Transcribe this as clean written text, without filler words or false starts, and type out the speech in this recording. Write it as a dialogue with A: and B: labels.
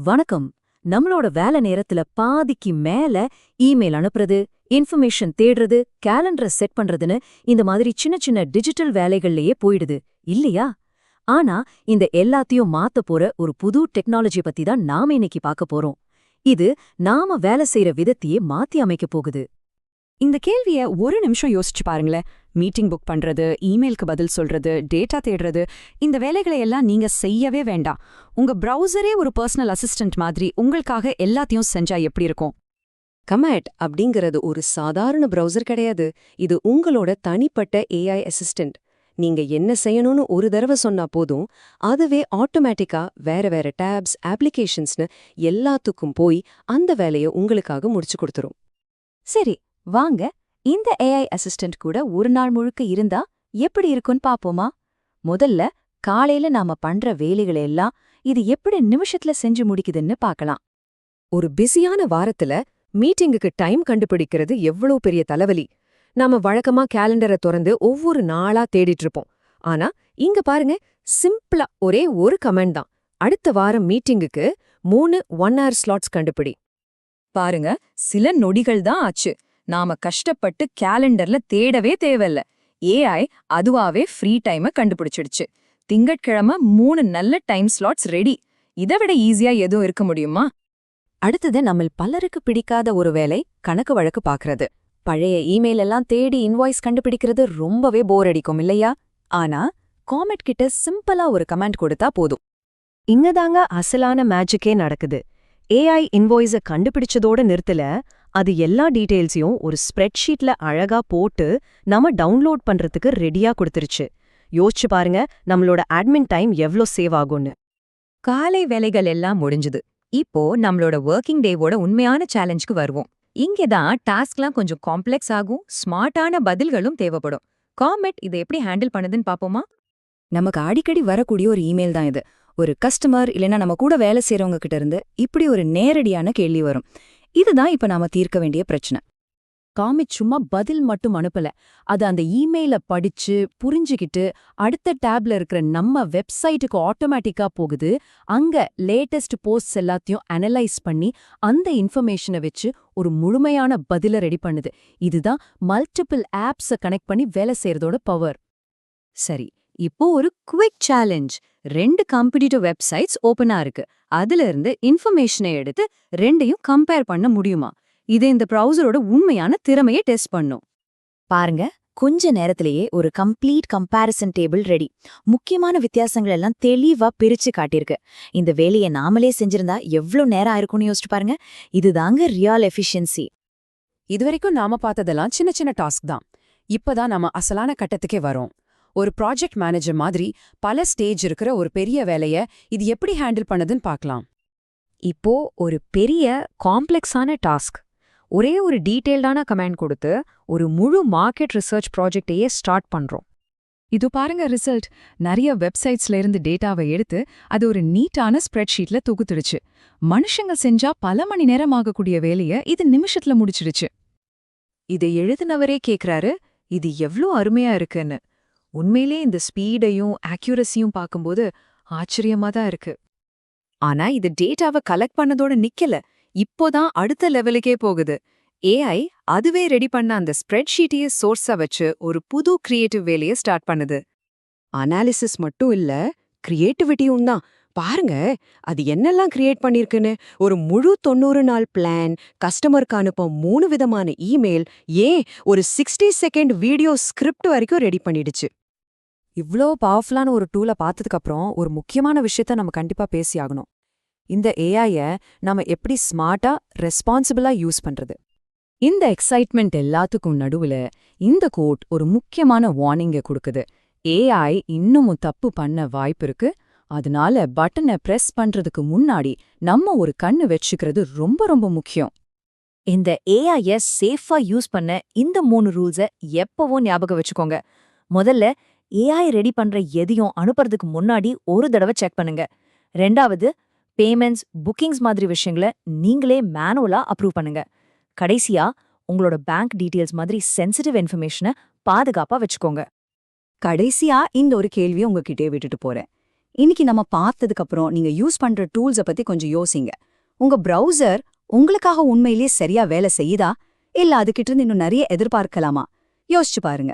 A: வணக்கம். நம்மளோட வேலை நேரத்துல பாதிக்கு மேல இமெயில் அனுப்புறது, இன்ஃபர்மேஷன் தேடுறது, கேலண்டரை செட் பண்றதுன்னு இந்த மாதிரி சின்ன சின்ன டிஜிட்டல் வேலைகள்லயே போயிடுது இல்லையா? ஆனா இந்த எல்லாத்தையும் மாத்த போற ஒரு புது டெக்னாலஜி பத்தி தான் நாம இன்னைக்கு பார்க்க போறோம். இது நாம வேலை செய்யற விதத்தையே மாத்தி அமைக்க போகுது.
B: இந்த கேள்விய ஒரு நிமிஷம் யோசிச்சு பாருங்களேன். மீட்டிங் புக் பண்றது, இமெயிலுக்கு பதில் சொல்றது, டேட்டா தேடுறது, இந்த வேலைகளை எல்லாம் நீங்க செய்யவே வேண்டாம். உங்க பிரவுசரே ஒரு பர்சனல் அசிஸ்டன்ட் மாதிரி உங்களுக்காக எல்லாத்தையும் செஞ்சா எப்படி இருக்கும்?
C: கமேட் அப்படிங்கிறது ஒரு சாதாரண பிரவுசர் கிடையாது. இது உங்களோட தனிப்பட்ட ஏஐ அசிஸ்டன்ட். நீங்க என்ன செய்யணும்னு ஒரு தடவை சொன்னா போதும், அதுவே ஆட்டோமேட்டிக்கா வேற வேற டேப்ஸ், அப்ளிகேஷன்ஸ்னு எல்லாத்துக்கும் போய் அந்த வேலையை உங்களுக்காக முடிச்சு கொடுத்துரும்.
A: சரி, வாங்க இந்த ஏஐ அசிஸ்டன்ட் கூட ஒரு நாள் முழுக்க இருந்தா எப்படி இருக்குன்னு பாப்போமா? முதல்ல காலையில நாம பண்ற வேலைகளை எல்லாம் இது எப்படி நிமிஷத்துல செஞ்சு முடிக்குதுன்னு பார்க்கலாம்.
C: ஒரு பிஸியான வாரத்துல மீட்டிங்குக்கு டைம் கண்டுபிடிக்கிறது எவ்வளோ பெரிய தலைவலி. நாம வழக்கமா கேலண்டரை திறந்து ஒவ்வொரு நாளா தேடிட்டு இருப்போம். ஆனா இங்க பாருங்க, சிம்பிளா ஒரே ஒரு கமெண்ட் தான். அடுத்த வாரம் மீட்டிங்குக்கு 3 1-hour ஸ்லாட்ஸ் கண்டுபிடி.
B: பாருங்க, சில நொடிகள் தான் ஆச்சு. நாம கஷ்டப்பட்டு கேலண்டர்ல தேடவே தேவையில்ல. ஏஐ அதுவாவே ஃப்ரீ டைமை கண்டுபிடிச்சிடுச்சு. திங்கட்கிழமை 3 நல்ல டைம் ஸ்லாட்ஸ் ரெடி. இதை விட ஈஸியா எதுவும் இருக்க முடியுமா?
A: அடுத்தது நம்ம பலருக்கு பிடிக்காத ஒரு வேலை, கணக்கு வழக்கு பாக்குறது. பழைய இமெயில் எல்லாம் தேடி இன்வாய்ஸ் கண்டுபிடிக்கிறது ரொம்பவே போர் அடிக்கும் இல்லையா? ஆனா காமெட் கிட்ட சிம்பிளா ஒரு கமெண்ட் கொடுத்தா போதும். இங்கதாங்க அசலான மேஜிக்கே நடக்குது. ஏஐ இன்வாய்ஸை கண்டுபிடிச்சதோட நிறுத்தல, அது எல்லா டீட்டெயில்ஸையும் ஒரு ஸ்ப்ரெட்ஷீட்ல அழகா போட்டு நம்ம டவுன்லோட் பண்றதுக்கு ரெடியா கொடுத்துருச்சு. யோசிச்சு பாருங்க, நம்மளோட அட்மின் டைம் எவ்ளோ சேவ் ஆகும்னு.
B: காலை வேலைகள் எல்லாம் முடிஞ்சுது. இப்போ நம்மளோட ஒர்க்கிங் டேவோட உண்மையான சேலஞ்சுக்கு வருவோம். இங்கதான் டாஸ்க்லாம் கொஞ்சம் காம்ப்ளெக்ஸ் ஆகும், ஸ்மார்ட்டான பதில்களும் தேவைப்படும். காமெட் இதை எப்படி ஹேண்டில் பண்ணுதுன்னு பாப்போமா?
A: நமக்கு அடிக்கடி வரக்கூடிய ஒரு இமெயில் தான் இது. ஒரு கஸ்டமர் இல்லைன்னா நம்ம கூட வேலை செய்யறவங்க கிட்ட இருந்து இப்படி ஒரு நேரடியான கேள்வி வரும். இதுதான் இப்ப நாம தீர்க்க வேண்டிய பிரச்சனை. காமெட் சும்மா பதில் மட்டும் அனுப்பல, அது அந்த இமெயில படிச்சு புரிஞ்சுக்கிட்டு அடுத்த டேப்ல இருக்கிற நம்ம வெப்சைட்டுக்கு ஆட்டோமேட்டிக்கா போகுது. அங்க லேட்டஸ்ட் போஸ்ட்ஸ் எல்லாத்தையும் அனலைஸ் பண்ணி அந்த இன்ஃபர்மேஷனை வச்சு ஒரு முழுமையான பதில ரெடி பண்ணுது. இதுதான் மல்டிபிள் ஆப்ஸை கனெக்ட் பண்ணி வேலை செய்யறதோட பவர். சரி, இப்போ ஒரு குவிக் சேலஞ்ச். 2 காம்படிட்டிவ் வெப்சைட்ஸ் ஓபனா இருக்கு. அதுல இருந்து இன்ஃபர்மேஷனை எடுத்து ரெண்டையும் கம்பேர் பண்ண முடியுமா? இது இந்த ப்ரௌசரோட உண்மையான திறமையை டெஸ்ட் பண்ணும். பாருங்க, கொஞ்ச நேரத்திலேயே ஒரு கம்ப்ளீட் கம்பேரிசன் டேபிள் ரெடி. முக்கியமான வித்தியாசங்கள் எல்லாம் தெளிவா பிரிச்சு காட்டியிருக்கு. இந்த வேலையை நாமளே செஞ்சிருந்தா எவ்ளோ நேரம் ஆயிருக்கும்னு யோசிச்சு பாருங்க. இதுதாங்க ரியல் எஃபிஷியன்சி.
B: இதுவரைக்கும் நாம பார்த்ததெல்லாம் சின்ன சின்ன டாஸ்க் தான். இப்பதான் நாம அசலான கட்டத்துக்கே வரோம். ஒரு ப்ராஜெக்ட் மேனேஜர் மாதிரி பல ஸ்டேஜ் இருக்கிற ஒரு பெரிய வேலைய இது எப்படி ஹேண்டில் பண்ணதுன்னு பார்க்கலாம்.
C: இப்போ ஒரு பெரிய காம்ப்ளெக்ஸான டாஸ்க். ஒரே ஒரு டீட்டெயில்டான கமெண்ட் கொடுத்து ஒரு முழு மார்க்கெட் ரிசர்ச் ப்ராஜெக்டையே ஸ்டார்ட் பண்றோம்.
B: இது பாருங்க ரிசல்ட். நிறைய வெப்சைட்ஸ்ல இருந்து டேட்டாவை எடுத்து அது ஒரு நீட்டான ஸ்ப்ரெட்ஷீட்ல தொகுத்துடுச்சு. மனுஷங்க செஞ்சா பல மணி நேரம் ஆகக்கூடிய வேலைய இது நிமிஷத்துல முடிச்சிடுச்சு.
C: இதை எழுதினவரே கேக்குறாரு, இது எவ்ளோ அருமையா இருக்குன்னு. உண்மையிலே இந்த ஸ்பீடையும் ஆக்யூரசியும் பார்க்கும்போது ஆச்சரியமா தான் இருக்கு. ஆனா இது டேட்டாவை கலெக்ட் பண்ணதோட நிக்கல, இப்போதான் அடுத்த லெவலுக்கே போகுது. ஏஐ அதுவே ரெடி பண்ண அந்த ஸ்ப்ரெட்ஷீட்டையே சோர்ஸா வச்சு ஒரு புது கிரியேட்டிவ் வேலையை ஸ்டார்ட் பண்ணுது. அனாலிசிஸ் மட்டும் இல்ல, கிரியேட்டிவிட்டியும் தான். பாருங்க, அது என்னெல்லாம் கிரியேட் பண்ணிருக்குன்னு. ஒரு முழு 90 நாள் பிளான், கஸ்டமருக்கு அனுப்ப 3 விதமான இமெயில், ஏன் ஒரு 60 செகண்ட் வீடியோ ஸ்கிரிப்ட் வரைக்கும் ரெடி பண்ணிடுச்சு.
A: இவ்ளோ பவர்ஃபுல்லான ஒரு டூலை பார்த்ததுக்கு அப்புறம் ஒரு முக்கியமான விஷயத்த நம்ம கண்டிப்பா பேசி ஆகணும். இந்த ஏஐய நாம எப்படி ஸ்மார்ட்டா, ரெஸ்பான்சிபிளா யூஸ் பண்றது. இந்த எக்ஸைட்மெண்ட் எல்லாத்துக்கும் நடுவுல இந்த கோட் ஒரு முக்கியமான வார்னிங்கை கொடுக்குது. ஏஐ இன்னமும் தப்பு பண்ண வாய்ப்பு இருக்கு. அதனால பட்டனை பிரஸ் பண்றதுக்கு முன்னாடி நம்ம ஒரு கண்ணு வச்சுக்கிறது ரொம்ப ரொம்ப முக்கியம். இந்த ஏஐய சேஃபா யூஸ் பண்ண இந்த 3 ரூல்ஸை எப்பவும் ஞாபகம் வச்சுக்கோங்க. முதல்ல, ஏஐ ரெடி பண்ற எதையும் அனுப்புறதுக்கு முன்னாடி ஒரு தடவை செக் பண்ணுங்க. 2வது, பேமெண்ட்ஸ், புக்கிங்ஸ் மாதிரி விஷயங்களை நீங்களே மேனுவலா அப்ரூவ் பண்ணுங்க. கடைசியா, உங்களோட பேங்க் டீட்டெயில்ஸ் மாதிரி சென்சிட்டிவ் இன்ஃபர்மேஷனை பாதுகாப்பா வச்சுக்கோங்க. கடைசியா இந்த ஒரு கேள்வியை உங்ககிட்டே விட்டுட்டு போறேன். இன்னைக்கு நம்ம பார்த்ததுக்கு அப்புறம் நீங்க யூஸ் பண்ற டூல்ஸ பத்தி கொஞ்சம் யோசிங்க. உங்க பிரவுசர் உங்களுக்காக உண்மையிலேயே சரியா வேலை செய்யுதா, இல்ல அதுகிட்ட இருந்து இன்னும் நிறைய எதிர்பார்க்கலாமா? யோசிச்சு பாருங்க.